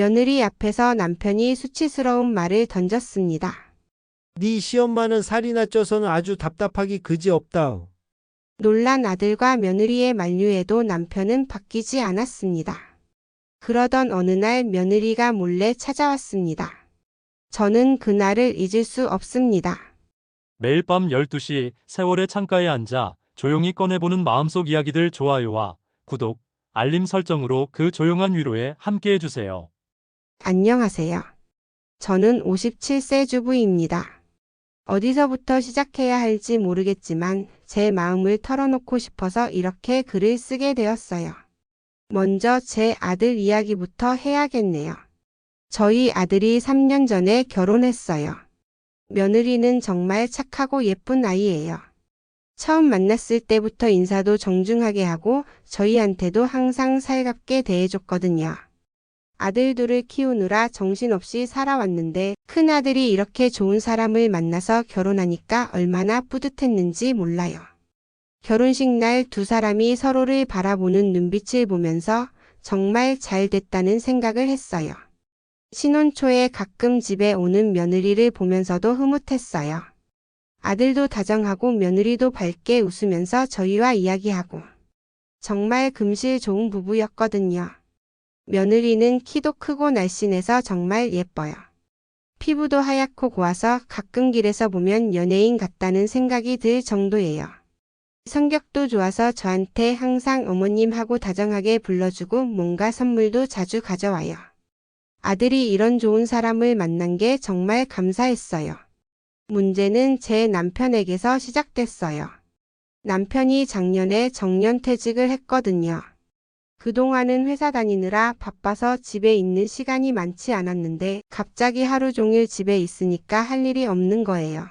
며느리 앞에서 남편이 수치스러운 말을 던졌습니다. 네 시엄마는 살이나 쪄서는 아주 답답하기 그지없다. 놀란 아들과 며느리의 만류에도 남편은 바뀌지 않았습니다. 그러던 어느 날 며느리가 몰래 찾아왔습니다. 저는 그날을 잊을 수 없습니다. 매일 밤 12시 세월의 창가에 앉아 조용히 꺼내보는 마음속 이야기들 좋아요와 구독, 알림 설정으로 그 조용한 위로에 함께해주세요. 안녕하세요. 저는 57세 주부입니다. 어디서부터 시작해야 할지 모르겠지만 제 마음을 털어놓고 싶어서 이렇게 글을 쓰게 되었어요. 먼저 제 아들 이야기부터 해야겠네요. 저희 아들이 3년 전에 결혼했어요. 며느리는 정말 착하고 예쁜 아이예요. 처음 만났을 때부터 인사도 정중하게 하고 저희한테도 항상 살갑게 대해줬거든요. 아들 둘을 키우느라 정신없이 살아왔는데 큰아들이 이렇게 좋은 사람을 만나서 결혼하니까 얼마나 뿌듯했는지 몰라요. 결혼식 날 두 사람이 서로를 바라보는 눈빛을 보면서 정말 잘 됐다는 생각을 했어요. 신혼 초에 가끔 집에 오는 며느리를 보면서도 흐뭇했어요. 아들도 다정하고 며느리도 밝게 웃으면서 저희와 이야기하고 정말 금실 좋은 부부였거든요. 며느리는 키도 크고 날씬해서 정말 예뻐요. 피부도 하얗고 고와서 가끔 길에서 보면 연예인 같다는 생각이 들 정도예요. 성격도 좋아서 저한테 항상 어머님 하고 다정하게 불러주고 뭔가 선물도 자주 가져와요. 아들이 이런 좋은 사람을 만난 게 정말 감사했어요. 문제는 제 남편에게서 시작됐어요. 남편이 작년에 정년퇴직을 했거든요. 그동안은 회사 다니느라 바빠서 집에 있는 시간이 많지 않았는데 갑자기 하루 종일 집에 있으니까 할 일이 없는 거예요.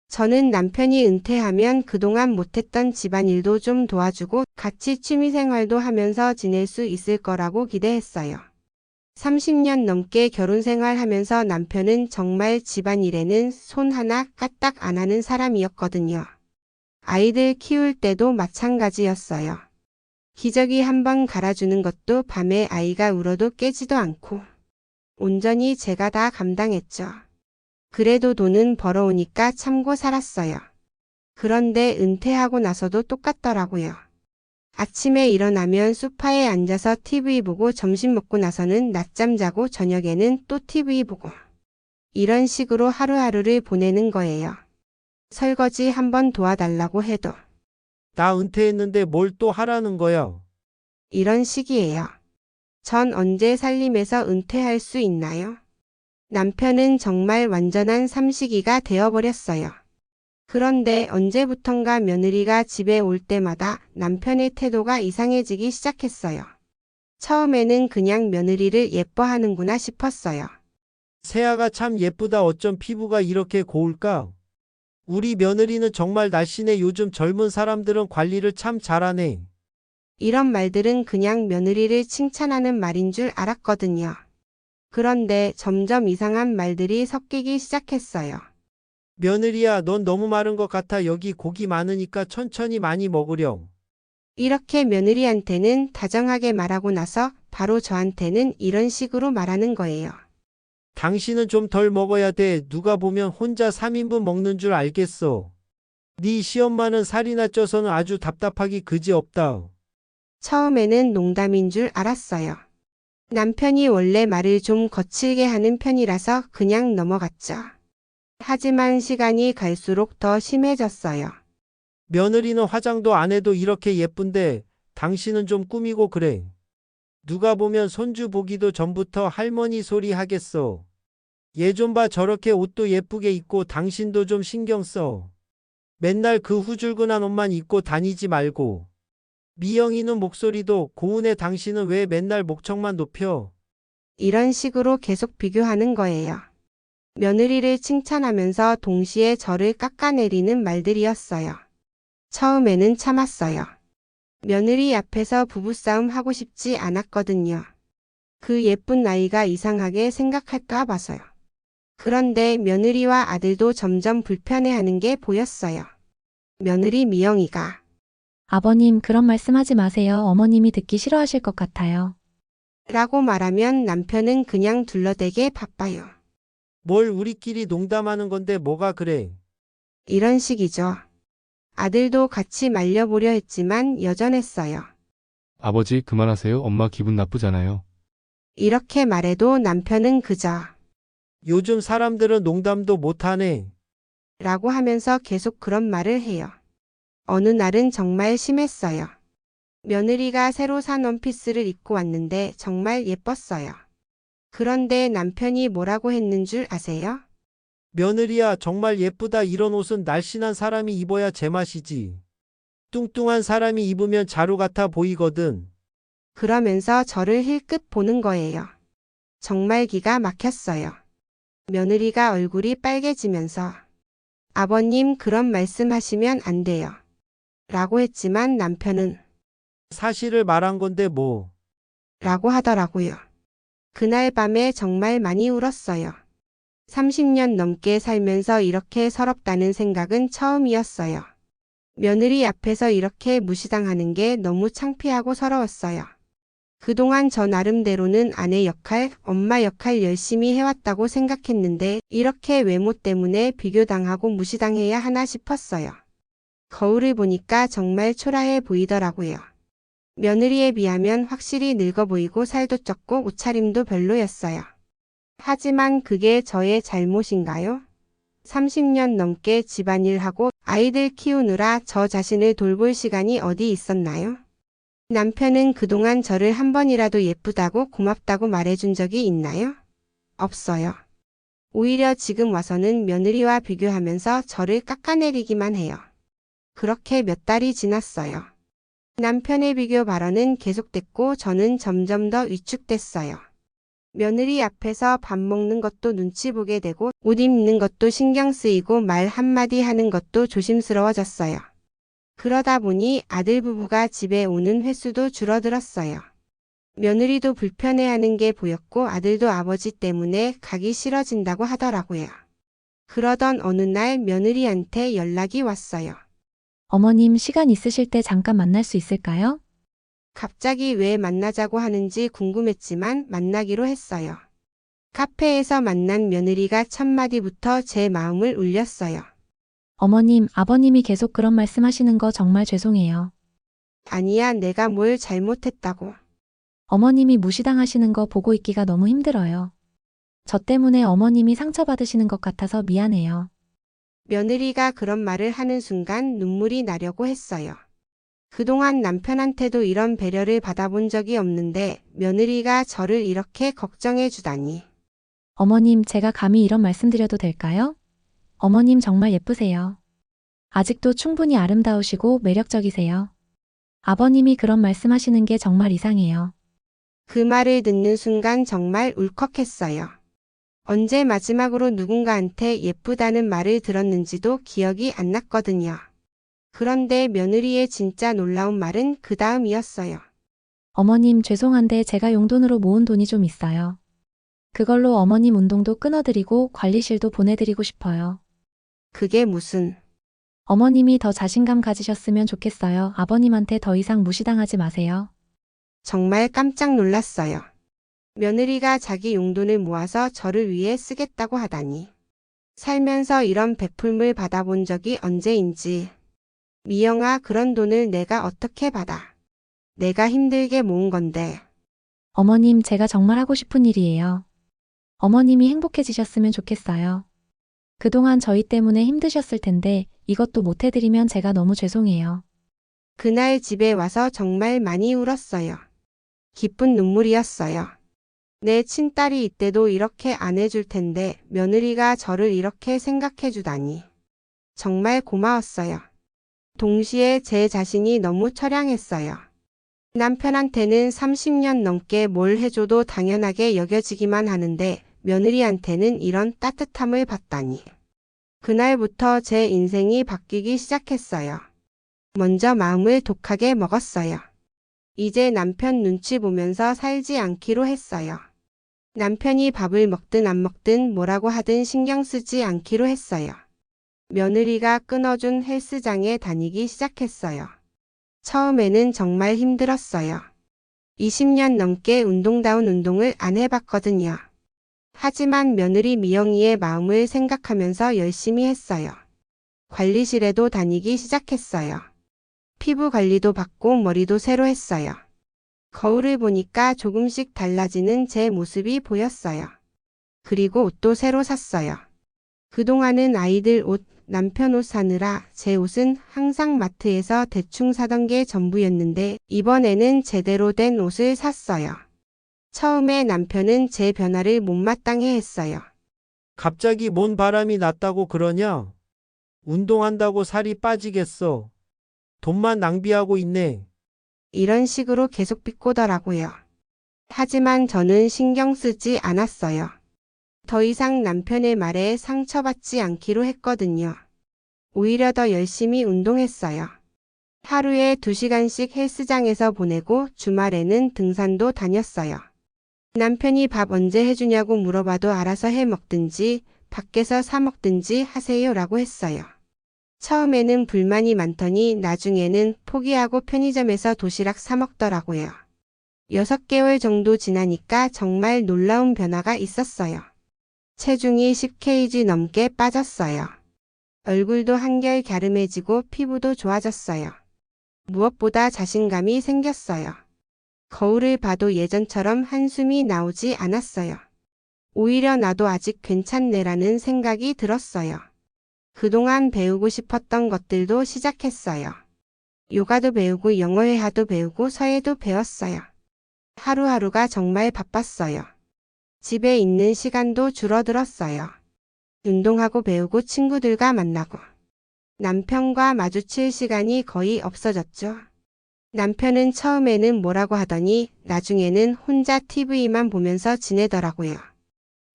저는 남편이 은퇴하면 그동안 못했던 집안일도 좀 도와주고 같이 취미생활도 하면서 지낼 수 있을 거라고 기대했어요. 30년 넘게 결혼생활하면서 남편은 정말 집안일에는 손 하나 까딱 안 하는 사람이었거든요. 아이들 키울 때도 마찬가지였어요. 기저귀 한 번 갈아주는 것도 밤에 아이가 울어도 깨지도 않고 온전히 제가 다 감당했죠. 그래도 돈은 벌어오니까 참고 살았어요. 그런데 은퇴하고 나서도 똑같더라고요. 아침에 일어나면 소파에 앉아서 TV 보고 점심 먹고 나서는 낮잠 자고 저녁에는 또 TV 보고 이런 식으로 하루하루를 보내는 거예요. 설거지 한 번 도와달라고 해도 나 은퇴했는데 뭘 또 하라는 거야? 이런 식이에요. 전 언제 살림에서 은퇴할 수 있나요? 남편은 정말 완전한 삼식이가 되어버렸어요. 그런데 언제부턴가 며느리가 집에 올 때마다 남편의 태도가 이상해지기 시작했어요. 처음에는 그냥 며느리를 예뻐하는구나 싶었어요. 새아가 참 예쁘다. 어쩜 피부가 이렇게 고울까? 우리 며느리는 정말 날씬해. 요즘 젊은 사람들은 관리를 참 잘하네. 이런 말들은 그냥 며느리를 칭찬하는 말인 줄 알았거든요. 그런데 점점 이상한 말들이 섞이기 시작했어요. 며느리야, 넌 너무 마른 것 같아. 여기 고기 많으니까 천천히 많이 먹으렴. 이렇게 며느리한테는 다정하게 말하고 나서 바로 저한테는 이런 식으로 말하는 거예요. 당신은 좀 덜 먹어야 돼. 누가 보면 혼자 3인분 먹는 줄 알겠어. 네 시엄마는 살이나 쪄서는 아주 답답하기 그지없다. 처음에는 농담인 줄 알았어요. 남편이 원래 말을 좀 거칠게 하는 편이라서 그냥 넘어갔죠. 하지만 시간이 갈수록 더 심해졌어요. 며느리는 화장도 안 해도 이렇게 예쁜데 당신은 좀 꾸미고 그래. 누가 보면 손주 보기도 전부터 할머니 소리 하겠어. 얘 좀 봐. 저렇게 옷도 예쁘게 입고 당신도 좀 신경 써. 맨날 그 후줄근한 옷만 입고 다니지 말고. 미영이는 목소리도 고운해. 당신은 왜 맨날 목청만 높여? 이런 식으로 계속 비교하는 거예요. 며느리를 칭찬하면서 동시에 저를 깎아내리는 말들이었어요. 처음에는 참았어요. 며느리 앞에서 부부싸움 하고 싶지 않았거든요. 그 예쁜 아이가 이상하게 생각할까 봐서요. 그런데 며느리와 아들도 점점 불편해하는 게 보였어요. 며느리 미영이가 아버님, 그런 말씀 하지 마세요. 어머님이 듣기 싫어하실 것 같아요. 라고 말하면 남편은 그냥 둘러대게 바빠요. 뭘 우리끼리 농담하는 건데 뭐가 그래? 이런 식이죠. 아들도 같이 말려보려 했지만 여전했어요. 아버지, 그만하세요. 엄마 기분 나쁘잖아요. 이렇게 말해도 남편은 그저 요즘 사람들은 농담도 못하네. 라고 하면서 계속 그런 말을 해요. 어느 날은 정말 심했어요. 며느리가 새로 산 원피스를 입고 왔는데 정말 예뻤어요. 그런데 남편이 뭐라고 했는 줄 아세요? 며느리야, 정말 예쁘다. 이런 옷은 날씬한 사람이 입어야 제맛이지. 뚱뚱한 사람이 입으면 자루 같아 보이거든. 그러면서 저를 힐끗 보는 거예요. 정말 기가 막혔어요. 며느리가 얼굴이 빨개지면서 아버님 그런 말씀하시면 안 돼요. 라고 했지만 남편은 사실을 말한 건데 뭐. 라고 하더라고요. 그날 밤에 정말 많이 울었어요. 30년 넘게 살면서 이렇게 서럽다는 생각은 처음이었어요. 며느리 앞에서 이렇게 무시당하는 게 너무 창피하고 서러웠어요. 그동안 저 나름대로는 아내 역할, 엄마 역할 열심히 해왔다고 생각했는데 이렇게 외모 때문에 비교당하고 무시당해야 하나 싶었어요. 거울을 보니까 정말 초라해 보이더라고요. 며느리에 비하면 확실히 늙어 보이고 살도 쪘고 옷차림도 별로였어요. 하지만 그게 저의 잘못인가요? 30년 넘게 집안일하고 아이들 키우느라 저 자신을 돌볼 시간이 어디 있었나요? 남편은 그동안 저를 한 번이라도 예쁘다고 고맙다고 말해준 적이 있나요? 없어요. 오히려 지금 와서는 며느리와 비교하면서 저를 깎아내리기만 해요. 그렇게 몇 달이 지났어요. 남편의 비교 발언은 계속됐고 저는 점점 더 위축됐어요. 며느리 앞에서 밥 먹는 것도 눈치 보게 되고 옷 입는 것도 신경 쓰이고 말 한마디 하는 것도 조심스러워졌어요. 그러다 보니 아들 부부가 집에 오는 횟수도 줄어들었어요. 며느리도 불편해하는 게 보였고 아들도 아버지 때문에 가기 싫어진다고 하더라고요. 그러던 어느 날 며느리한테 연락이 왔어요. 어머님 시간 있으실 때 잠깐 만날 수 있을까요? 갑자기 왜 만나자고 하는지 궁금했지만 만나기로 했어요. 카페에서 만난 며느리가 첫 마디부터 제 마음을 울렸어요. 어머님, 아버님이 계속 그런 말씀하시는 거 정말 죄송해요. 아니야, 내가 뭘 잘못했다고. 어머님이 무시당하시는 거 보고 있기가 너무 힘들어요. 저 때문에 어머님이 상처받으시는 것 같아서 미안해요. 며느리가 그런 말을 하는 순간 눈물이 나려고 했어요. 그동안 남편한테도 이런 배려를 받아본 적이 없는데 며느리가 저를 이렇게 걱정해 주다니. 어머님, 제가 감히 이런 말씀 드려도 될까요? 어머님 정말 예쁘세요. 아직도 충분히 아름다우시고 매력적이세요. 아버님이 그런 말씀하시는 게 정말 이상해요. 그 말을 듣는 순간 정말 울컥했어요. 언제 마지막으로 누군가한테 예쁘다는 말을 들었는지도 기억이 안 났거든요. 그런데 며느리의 진짜 놀라운 말은 그 다음이었어요. 어머님, 죄송한데 제가 용돈으로 모은 돈이 좀 있어요. 그걸로 어머님 운동도 끊어드리고 관리실도 보내드리고 싶어요. 그게 무슨... 어머님이 더 자신감 가지셨으면 좋겠어요. 아버님한테 더 이상 무시당하지 마세요. 정말 깜짝 놀랐어요. 며느리가 자기 용돈을 모아서 저를 위해 쓰겠다고 하다니. 살면서 이런 베풀물 받아본 적이 언제인지. 미영아, 그런 돈을 내가 어떻게 받아? 내가 힘들게 모은 건데. 어머님, 제가 정말 하고 싶은 일이에요. 어머님이 행복해지셨으면 좋겠어요. 그동안 저희 때문에 힘드셨을 텐데 이것도 못 해드리면 제가 너무 죄송해요. 그날 집에 와서 정말 많이 울었어요. 기쁜 눈물이었어요. 내 친딸이 이때도 이렇게 안 해줄 텐데 며느리가 저를 이렇게 생각해 주다니. 정말 고마웠어요. 동시에 제 자신이 너무 처량했어요. 남편한테는 30년 넘게 뭘 해줘도 당연하게 여겨지기만 하는데 며느리한테는 이런 따뜻함을 받다니. 그날부터 제 인생이 바뀌기 시작했어요. 먼저 마음을 독하게 먹었어요. 이제 남편 눈치 보면서 살지 않기로 했어요. 남편이 밥을 먹든 안 먹든 뭐라고 하든 신경 쓰지 않기로 했어요. 며느리가 끊어준 헬스장에 다니기 시작했어요. 처음에는 정말 힘들었어요. 20년 넘게 운동다운 운동을 안 해봤거든요. 하지만 며느리 미영이의 마음을 생각하면서 열심히 했어요. 관리실에도 다니기 시작했어요. 피부 관리도 받고 머리도 새로 했어요. 거울을 보니까 조금씩 달라지는 제 모습이 보였어요. 그리고 옷도 새로 샀어요. 그동안은 아이들 옷, 남편 옷 사느라 제 옷은 항상 마트에서 대충 사던 게 전부였는데 이번에는 제대로 된 옷을 샀어요. 처음에 남편은 제 변화를 못마땅해 했어요. 갑자기 뭔 바람이 났다고 그러냐? 운동한다고 살이 빠지겠어. 돈만 낭비하고 있네. 이런 식으로 계속 비꼬더라고요. 하지만 저는 신경 쓰지 않았어요. 더 이상 남편의 말에 상처받지 않기로 했거든요. 오히려 더 열심히 운동했어요. 하루에 2시간씩 헬스장에서 보내고 주말에는 등산도 다녔어요. 남편이 밥 언제 해주냐고 물어봐도 알아서 해 먹든지 밖에서 사 먹든지 하세요라고 했어요. 처음에는 불만이 많더니 나중에는 포기하고 편의점에서 도시락 사 먹더라고요. 6개월 정도 지나니까 정말 놀라운 변화가 있었어요. 체중이 10kg 넘게 빠졌어요. 얼굴도 한결 갸름해지고 피부도 좋아졌어요. 무엇보다 자신감이 생겼어요. 거울을 봐도 예전처럼 한숨이 나오지 않았어요. 오히려 나도 아직 괜찮네라는 생각이 들었어요. 그동안 배우고 싶었던 것들도 시작했어요. 요가도 배우고 영어 회화도 배우고 서예도 배웠어요. 하루하루가 정말 바빴어요. 집에 있는 시간도 줄어들었어요. 운동하고 배우고 친구들과 만나고 남편과 마주칠 시간이 거의 없어졌죠. 남편은 처음에는 뭐라고 하더니 나중에는 혼자 TV만 보면서 지내더라고요.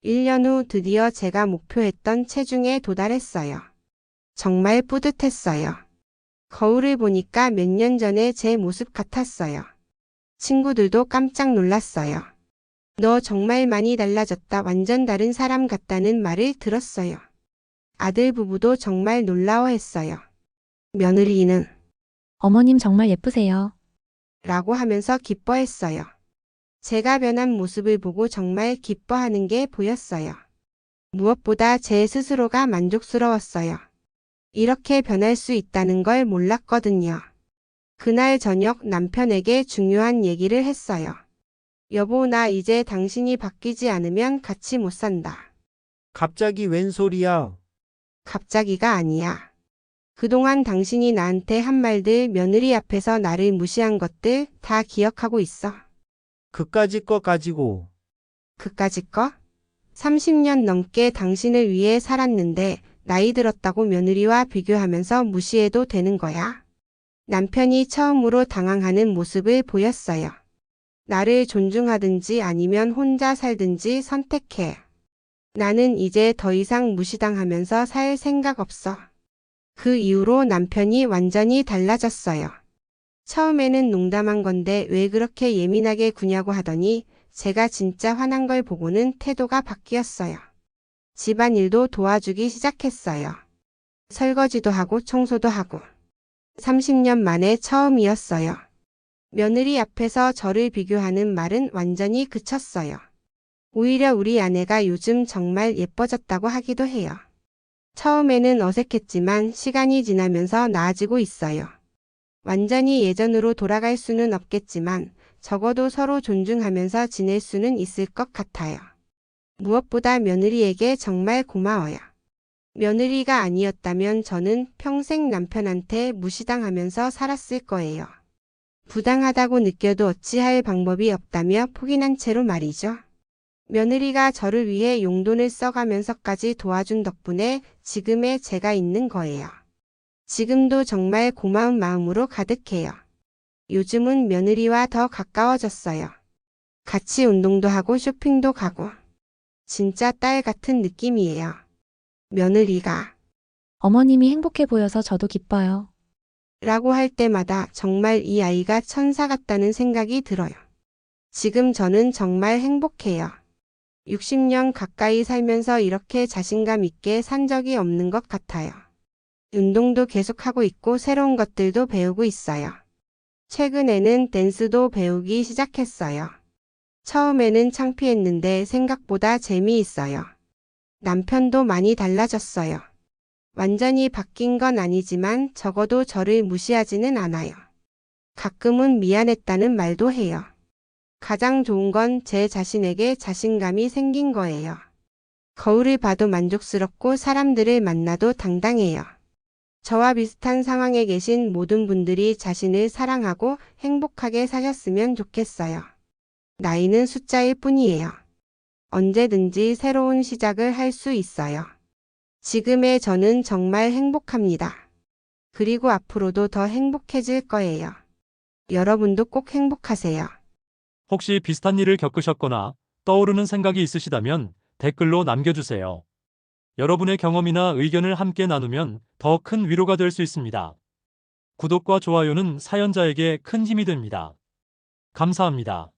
1년 후 드디어 제가 목표했던 체중에 도달했어요. 정말 뿌듯했어요. 거울을 보니까 몇 년 전에 제 모습 같았어요. 친구들도 깜짝 놀랐어요. 너 정말 많이 달라졌다. 완전 다른 사람 같다는 말을 들었어요. 아들 부부도 정말 놀라워했어요. 며느리는 어머님 정말 예쁘세요. 라고 하면서 기뻐했어요. 제가 변한 모습을 보고 정말 기뻐하는 게 보였어요. 무엇보다 제 스스로가 만족스러웠어요. 이렇게 변할 수 있다는 걸 몰랐거든요. 그날 저녁 남편에게 중요한 얘기를 했어요. 여보, 나 이제 당신이 바뀌지 않으면 같이 못 산다. 갑자기 웬 소리야? 갑자기가 아니야. 그동안 당신이 나한테 한 말들, 며느리 앞에서 나를 무시한 것들 다 기억하고 있어. 그까짓 거 가지고. 그까짓 거? 30년 넘게 당신을 위해 살았는데 나이 들었다고 며느리와 비교하면서 무시해도 되는 거야? 남편이 처음으로 당황하는 모습을 보였어요. 나를 존중하든지 아니면 혼자 살든지 선택해. 나는 이제 더 이상 무시당하면서 살 생각 없어. 그 이후로 남편이 완전히 달라졌어요. 처음에는 농담한 건데 왜 그렇게 예민하게 구냐고 하더니 제가 진짜 화난 걸 보고는 태도가 바뀌었어요. 집안일도 도와주기 시작했어요. 설거지도 하고 청소도 하고. 30년 만에 처음이었어요. 며느리 앞에서 저를 비교하는 말은 완전히 그쳤어요. 오히려 우리 아내가 요즘 정말 예뻐졌다고 하기도 해요. 처음에는 어색했지만 시간이 지나면서 나아지고 있어요. 완전히 예전으로 돌아갈 수는 없겠지만 적어도 서로 존중하면서 지낼 수는 있을 것 같아요. 무엇보다 며느리에게 정말 고마워요. 며느리가 아니었다면 저는 평생 남편한테 무시당하면서 살았을 거예요. 부당하다고 느껴도 어찌할 방법이 없다며 포기한 채로 말이죠. 며느리가 저를 위해 용돈을 써가면서까지 도와준 덕분에 지금의 제가 있는 거예요. 지금도 정말 고마운 마음으로 가득해요. 요즘은 며느리와 더 가까워졌어요. 같이 운동도 하고 쇼핑도 가고. 진짜 딸 같은 느낌이에요. 며느리가 어머님이 행복해 보여서 저도 기뻐요. 라고 할 때마다 정말 이 아이가 천사 같다는 생각이 들어요. 지금 저는 정말 행복해요. 60년 가까이 살면서 이렇게 자신감 있게 산 적이 없는 것 같아요. 운동도 계속하고 있고 새로운 것들도 배우고 있어요. 최근에는 댄스도 배우기 시작했어요. 처음에는 창피했는데 생각보다 재미있어요. 남편도 많이 달라졌어요. 완전히 바뀐 건 아니지만 적어도 저를 무시하지는 않아요. 가끔은 미안했다는 말도 해요. 가장 좋은 건 제 자신에게 자신감이 생긴 거예요. 거울을 봐도 만족스럽고 사람들을 만나도 당당해요. 저와 비슷한 상황에 계신 모든 분들이 자신을 사랑하고 행복하게 사셨으면 좋겠어요. 나이는 숫자일 뿐이에요. 언제든지 새로운 시작을 할 수 있어요. 지금의 저는 정말 행복합니다. 그리고 앞으로도 더 행복해질 거예요. 여러분도 꼭 행복하세요. 혹시 비슷한 일을 겪으셨거나 떠오르는 생각이 있으시다면 댓글로 남겨주세요. 여러분의 경험이나 의견을 함께 나누면 더 큰 위로가 될 수 있습니다. 구독과 좋아요는 사연자에게 큰 힘이 됩니다. 감사합니다.